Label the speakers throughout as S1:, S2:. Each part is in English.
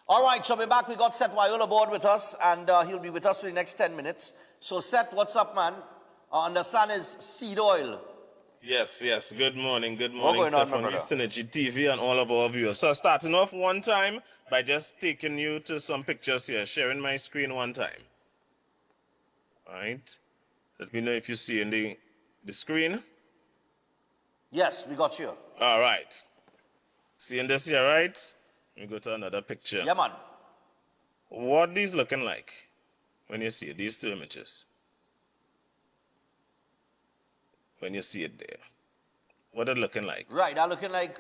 S1: All right, so we're back. We got Chetwayo La Borde with us, and he'll be with us for the next 10 minutes. So, Seth, what's up, man? I understand is seed oil.
S2: Yes. Good morning,
S1: What's going on,
S2: Steph,
S1: my
S2: on the
S1: brother?
S2: Synergy TV and all of our viewers. So, starting off one time by just taking you to some pictures here, sharing my screen one time. All right. Let me know if you see in the screen.
S1: Yes, we got you.
S2: All right. Seeing this here, right? Let me go to another picture.
S1: Yeah, man.
S2: What these looking like when you see these two images? When you see it there. What are looking like?
S1: Right, they're looking like,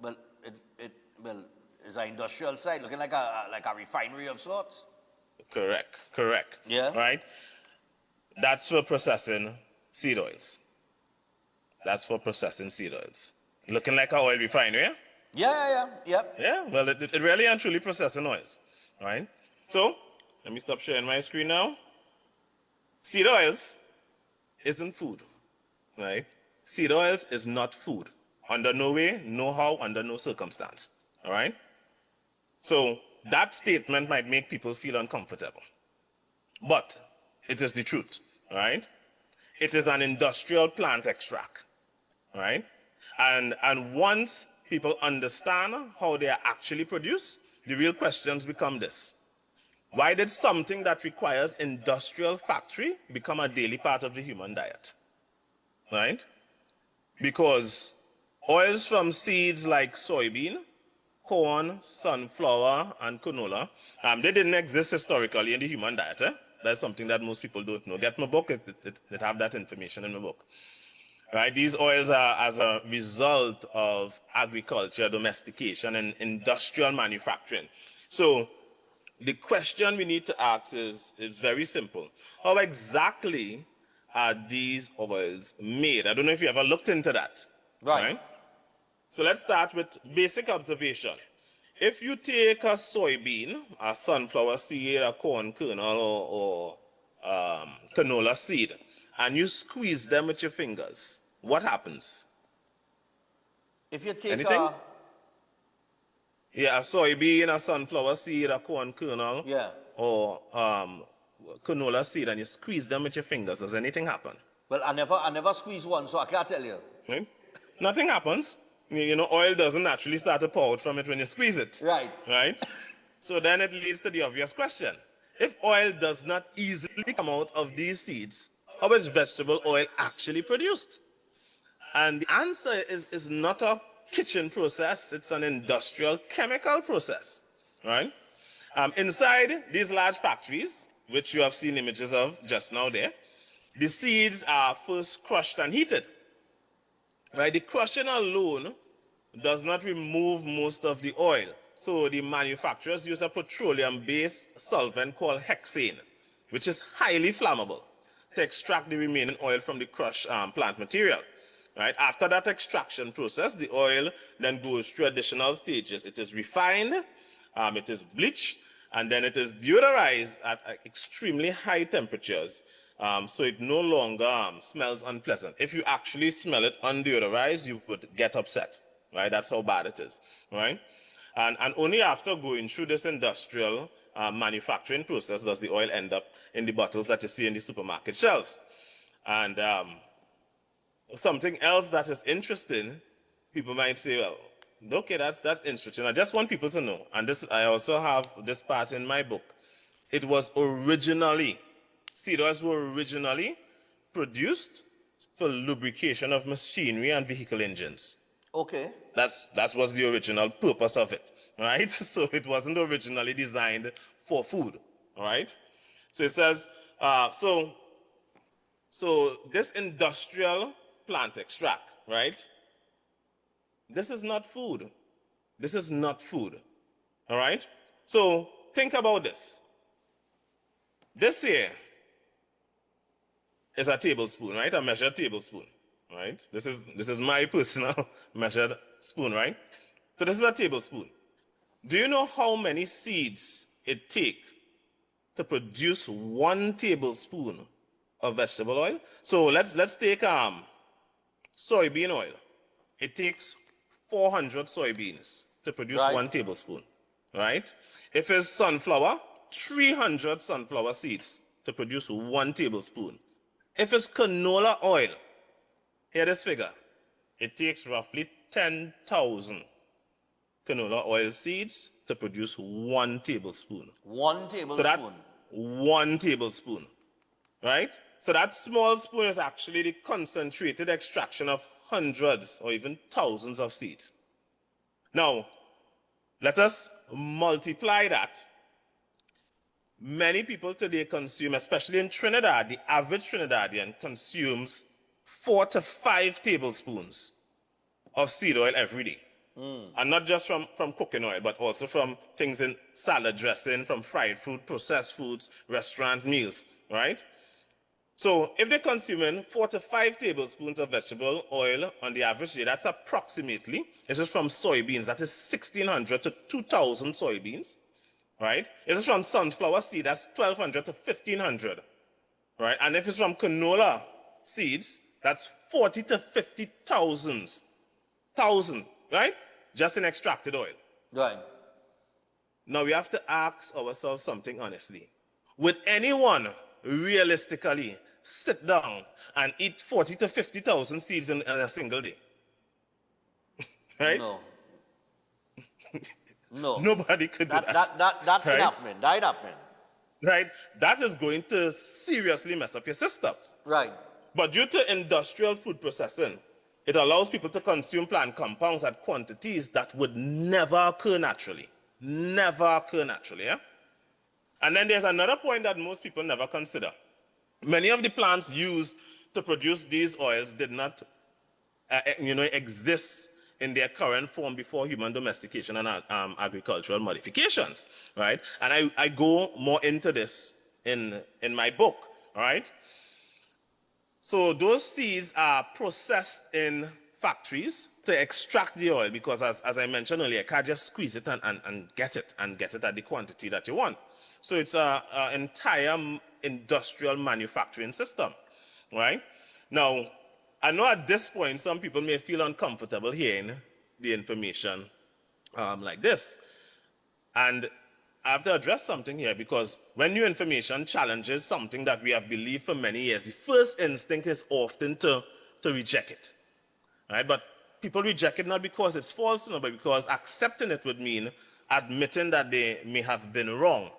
S1: well, it's an industrial site, looking like a refinery of sorts.
S2: Correct.
S1: Yeah.
S2: Right? That's for processing seed oils. Looking like an oil refinery, yeah? Yeah, well, it really and truly processing oils, right? So, let me stop sharing my screen now. Seed oils isn't food, right? Seed oils is not food. Under no way, no how, under no circumstance, all right? So, that statement might make people feel uncomfortable. But it is the truth, right? It is an industrial plant extract, right? And once people understand how they are actually produced, the real questions become this. Why did something that requires industrial factory become a daily part of the human diet? Right? Because oils from seeds like soybean, corn, sunflower, and canola, they didn't exist historically in the human diet. That's something that most people don't know. Get my book, it have that information in my book. Right? These oils are as a result of agriculture, domestication, and industrial manufacturing. So the question we need to ask is very simple. How exactly are these oils made? I don't know if you ever looked into that.
S1: Right.
S2: So let's start with basic observation. If you take a soybean, a sunflower seed, a corn kernel, or canola seed, and you squeeze them with your fingers, what happens?
S1: If you take
S2: Anything? Yeah, a soybean, a sunflower seed, a corn kernel, or canola seed, and you squeeze them with your fingers, does anything happen?
S1: Well, I never squeeze one, so I can't tell you.
S2: Right? Nothing happens. You know, oil doesn't naturally start to pour out from it when you squeeze it. Right? So then it leads to the obvious question. If oil does not easily come out of these seeds, how is vegetable oil actually produced? And the answer is not a kitchen process, it's an industrial chemical process, right? Inside these large factories, which you have seen images of just now there, the seeds are first crushed and heated. Right? The crushing alone does not remove most of the oil. So the manufacturers use a petroleum-based solvent called hexane, which is highly flammable, to extract the remaining oil from the crushed plant material. Right? After that extraction process, the oil then goes through additional stages. It is refined, it is bleached, and then it is deodorized at extremely high temperatures. So it no longer smells unpleasant. If you actually smell it undeodorized, you would get upset, right? That's how bad it is, right? And only after going through this industrial manufacturing process does the oil end up in the bottles that you see in the supermarket shelves. And something else that is interesting, people might say, well, okay, that's interesting. I just want people to know, and this I also have this part in my book. It was originally, seed oils were originally produced for lubrication of machinery and vehicle engines.
S1: Okay.
S2: That was the original purpose of it, right? So it wasn't originally designed for food, right? So it says, so this industrial plant extract, right? This is not food. This is not food, all right? So think about this. This here is a tablespoon, right? A measured tablespoon, right? This is my personal measured spoon, right? So this is a tablespoon. Do you know how many seeds it takes to produce 1 tablespoon of vegetable oil? So let's take soybean oil. It takes 400 soybeans to produce 1 tablespoon, right? If it's sunflower, 300 sunflower seeds to produce 1 tablespoon. If it's canola oil, hear this figure. It takes roughly 10,000 canola oil seeds to produce 1 tablespoon.
S1: 1 tablespoon.
S2: So that 1 tablespoon, right? So that small spoon is actually the concentrated extraction of hundreds or even thousands of seeds. Now, let us multiply that. Many people today consume, especially in Trinidad, the average Trinidadian consumes 4 to 5 tablespoons of seed oil every day. And not just from cooking oil, but also from things in salad dressing, from fried food, processed foods, restaurant meals, right? So if they're consuming 4 to 5 tablespoons of vegetable oil on the average day, that's approximately, this is from soybeans, that is 1,600 to 2,000 soybeans, right? If it's from sunflower seed, that's 1,200 to 1,500, right? And if it's from canola seeds, that's 40 to 50,000, right? Just in extracted oil.
S1: Right.
S2: Now we have to ask ourselves something honestly. Would anyone realistically sit down and eat 40 to 50,000 seeds in a single day? Right?
S1: No. No.
S2: Nobody could do that.
S1: That's
S2: right?
S1: happening. That happening.
S2: Right? That is going to seriously mess up your system.
S1: Right.
S2: But due to industrial food processing, it allows people to consume plant compounds at quantities that would never occur naturally. Never occur naturally, yeah? And then there's another point that most people never consider. Many of the plants used to produce these oils did not exist in their current form before human domestication and agricultural modifications, right? And I go more into this in my book, right? So those seeds are processed in factories to extract the oil because, as I mentioned earlier, you can't just squeeze it and get it at the quantity that you want. So it's an entire industrial manufacturing system, right? Now, I know at this point some people may feel uncomfortable hearing the information like this. And I have to address something here because when new information challenges something that we have believed for many years, the first instinct is often to reject it, right? But people reject it not because it's false, but because accepting it would mean admitting that they may have been wrong.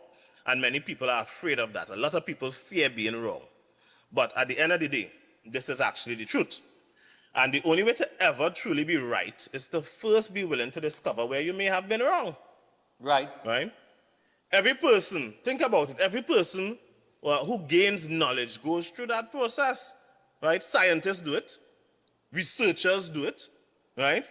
S2: And many people are afraid of that. A lot of people fear being wrong. But at the end of the day, this is actually the truth. And the only way to ever truly be right is to first be willing to discover where you may have been wrong.
S1: Right.
S2: Right? Every person, think about it, every person who gains knowledge goes through that process, right? Scientists do it, researchers do it, right?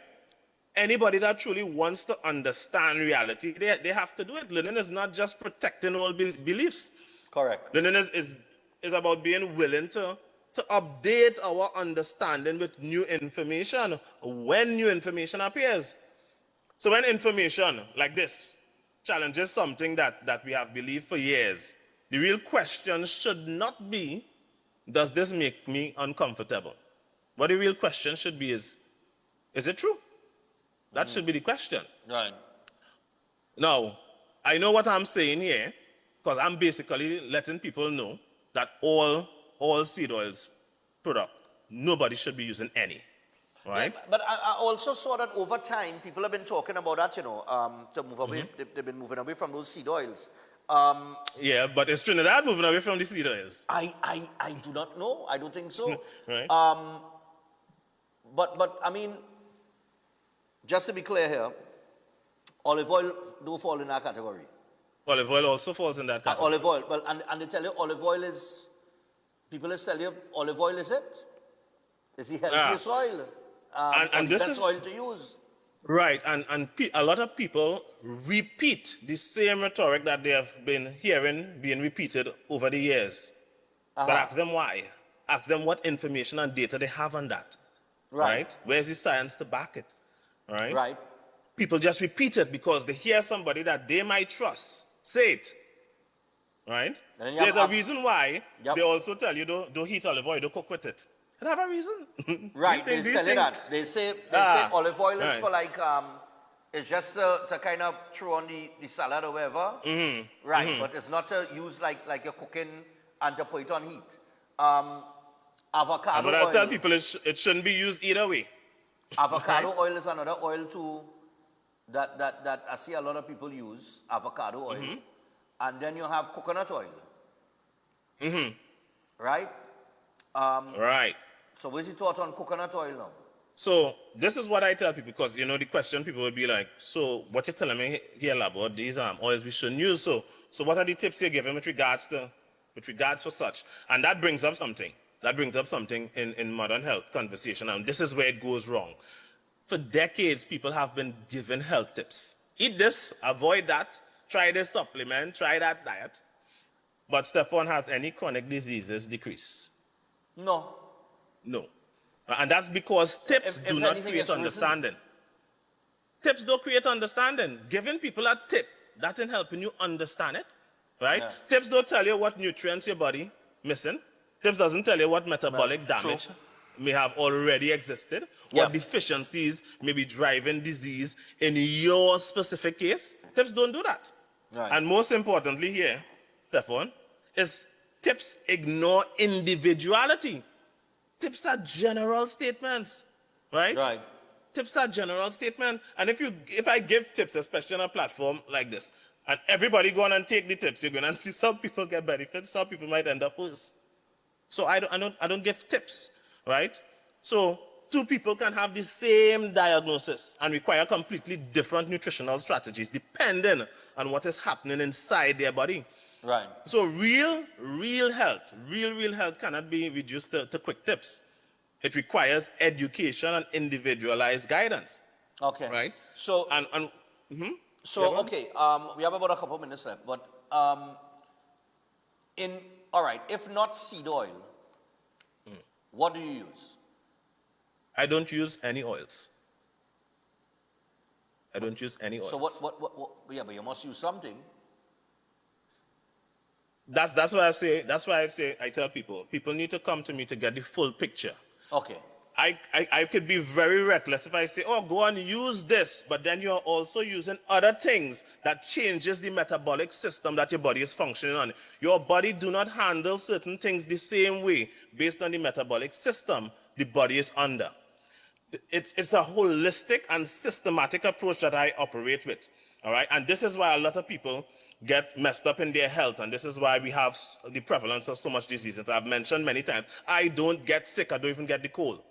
S2: Anybody that truly wants to understand reality, they have to do it. Learning is not just protecting old beliefs.
S1: Correct.
S2: Learning is about being willing to update our understanding with new information when new information appears. So when information like this challenges something that we have believed for years, the real question should not be, does this make me uncomfortable? But the real question should be is it true? That should be the question.
S1: Right.
S2: Now, I know what I'm saying here because I'm basically letting people know that all seed oils product, nobody should be using any. Right?
S1: Yeah, but I also saw that over time, people have been talking about that, to move away. They've been moving away from those seed oils.
S2: Yeah, but is Trinidad moving away from the seed oils?
S1: I do not know. I don't think so.
S2: Right.
S1: But I mean, just to be clear here, olive oil do fall in that category.
S2: Olive oil also falls in that category.
S1: Olive oil. Well, and they tell you olive oil is, people is tell you olive oil is it? Is the healthiest oil? And the best oil to use.
S2: Right, and a lot of people repeat the same rhetoric that they have been hearing being repeated over the years. But ask them why. Ask them what information and data they have on that. Right? Where's the science to back it? Right? People just repeat it because they hear somebody that they might trust say it. Right? There's a reason why they also tell you don't heat olive oil, don't cook with it. They have a reason.
S1: Right, they tell you that. They say olive oil is for like, It's just to kind of throw on the salad or whatever. Right, but it's not to use like you're cooking and to put it on heat. Avocado
S2: But I
S1: oil.
S2: tell people it shouldn't be used either way.
S1: Avocado oil is another oil too that I see a lot of people use, avocado oil. And then you have coconut oil. Right?
S2: Right.
S1: So what's your thought on coconut oil now?
S2: So this is what I tell people, because you know the question people would be like, so what you're telling me here about these oils we shouldn't use. So what are the tips you're giving with regards for such? And that brings up something. That brings up something in modern health conversation, and this is where it goes wrong. For decades, people have been given health tips. Eat this, avoid that, try this supplement, try that diet. But Stefan, has any chronic diseases decreased?
S1: No.
S2: No. And that's because tips do not create understanding. Tips don't create understanding. Giving people a tip, that ain't helping you understand it, right? Yeah. Tips don't tell you what nutrients your body missing. Tips doesn't tell you what metabolic damage may have already existed, what deficiencies may be driving disease in your specific case. Tips don't do that. Right. And most importantly here, Stefan, is tips ignore individuality. Tips are general statements, right? Right. Tips are general statements. And if I give tips, especially on a platform like this, and everybody go on and take the tips, you're going to see some people get benefits, some people might end up worse. So I don't give tips, right? So two people can have the same diagnosis and require completely different nutritional strategies depending on what is happening inside their body. Right. So real health cannot be reduced to quick tips. It requires education and individualized guidance. Okay. Right. So okay. We have about a couple minutes left, but all right. If not seed oil, what do you use? I don't use any oils. I don't use any oils. So what? Yeah, but you must use something. That's why I say I tell people need to come to me to get the full picture. Okay. I could be very reckless if I say, oh, go and use this, but then you're also using other things that changes the metabolic system that your body is functioning on. Your body do not handle certain things the same way based on the metabolic system the body is under. It's a holistic and systematic approach that I operate with. All right. And this is why a lot of people get messed up in their health, and this is why we have the prevalence of so much disease that I've mentioned many times. I don't get sick. I don't even get the cold.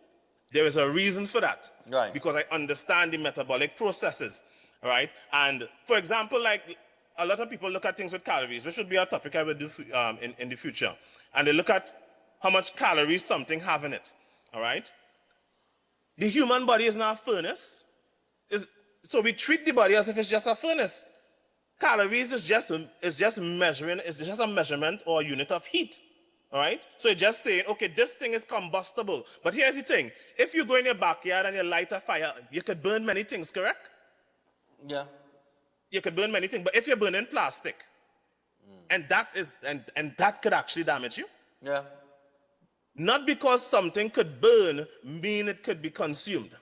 S2: There is a reason for that. Right. Because I understand the metabolic processes. All right. And for example, like a lot of people look at things with calories, which should be a topic I will do in the future. And they look at how much calories something have in it. All right. The human body is not a furnace. So we treat the body as if it's just a furnace. Calories is just a measurement or a unit of heat. All right? So it's just saying, okay, this thing is combustible. But here's the thing. If you go in your backyard and you light a fire, you could burn many things, correct? Yeah. You could burn many things. But if you're burning plastic, and that could actually damage you. Yeah. Not because something could burn mean it could be consumed.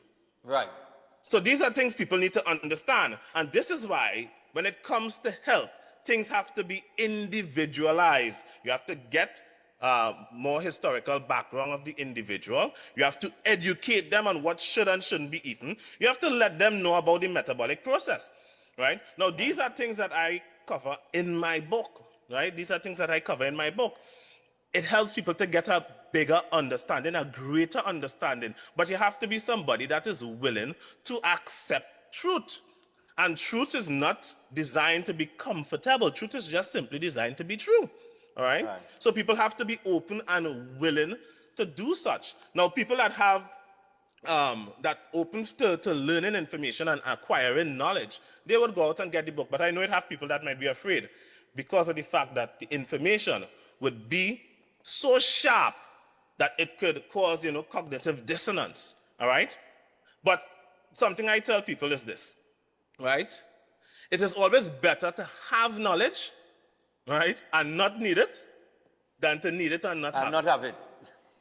S2: Right. So these are things people need to understand. And this is why when it comes to health, things have to be individualized. You have to get more historical background of the individual. You have to educate them on what should and shouldn't be eaten. You have to let them know about the metabolic process, right? Now, these are things that I cover in my book, right? These are things that I cover in my book. It helps people to get a bigger understanding, a greater understanding. But you have to be somebody that is willing to accept truth. And truth is not designed to be comfortable. Truth is just simply designed to be true. All right? So people have to be open and willing to do such. Now, people that have that open to learning information and acquiring knowledge, they would go out and get the book. But I know it have people that might be afraid because of the fact that the information would be so sharp that it could cause, cognitive dissonance. All right? But something I tell people is this. Right? It is always better to have knowledge, right, and not need it, than to need it and not have it.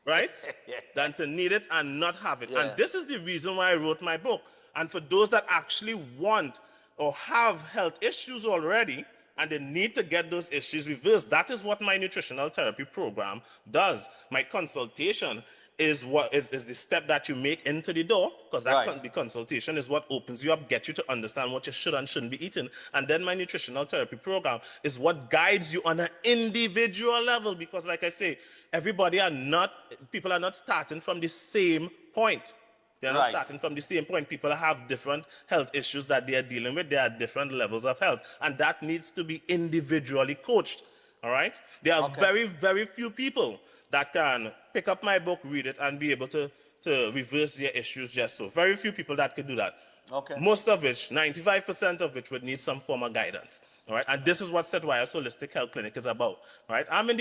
S2: Right? Than to need it and not have it. Yeah. And this is the reason why I wrote my book. And for those that actually want or have health issues already, and they need to get those issues reversed, that is what my nutritional therapy program does. My consultation is what is the step that you make into the door, because the consultation is what opens you up, gets you to understand what you should and shouldn't be eating. And then my nutritional therapy program is what guides you on an individual level, because like I say, people are not starting from the same point. They're not starting from the same point. People have different health issues that they are dealing with. There are different levels of health, and that needs to be individually coached. All right? There are very, very few people that can pick up my book, read it, and be able to reverse their issues just so. Very few people that could do that. Okay. Most of which, 95% of which, would need some form of guidance. All right? And this is what Chetwayo's Holistic Health Clinic is about. All right? I'm in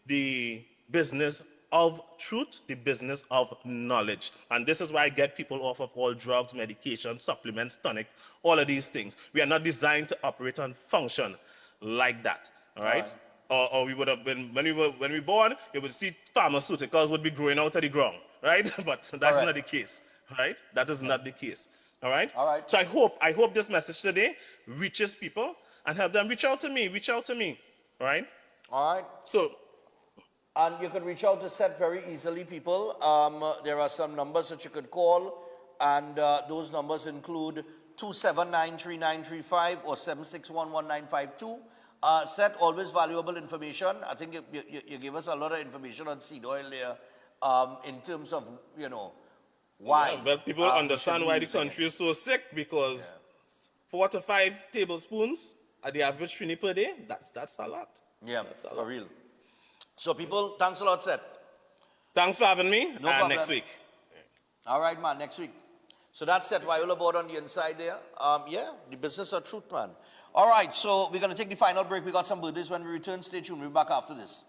S2: the business of truth, the business of knowledge. And this is why I get people off of all drugs, medication, supplements, tonic, all of these things. We are not designed to operate and function like that. All right? Or we would have been, when we were born, you would see pharmaceuticals would be growing out of the ground, right? But that's not the case, right? That is not the case, all right? All right. So I hope this message today reaches people and help them. Reach out to me, all right? All right. So, and you can reach out to Seth very easily, people. There are some numbers that you could call, and those numbers include 2793935 or 7611952. Seth, always valuable information. I think you gave us a lot of information on seed oil there in terms of, why. Yeah, well, people understand why the country is so sick, because 4 to 5 tablespoons at the average Trini per day, that's a lot. Yeah, that's for real. So people, thanks a lot, Seth. Thanks for having me. No problem. Next week. All right, man, next week. So that's Chetwayo La Borde on the inside there. The business of truth, man. All right, so we're going to take the final break. We got some birthdays when we return. Stay tuned. We'll be back after this.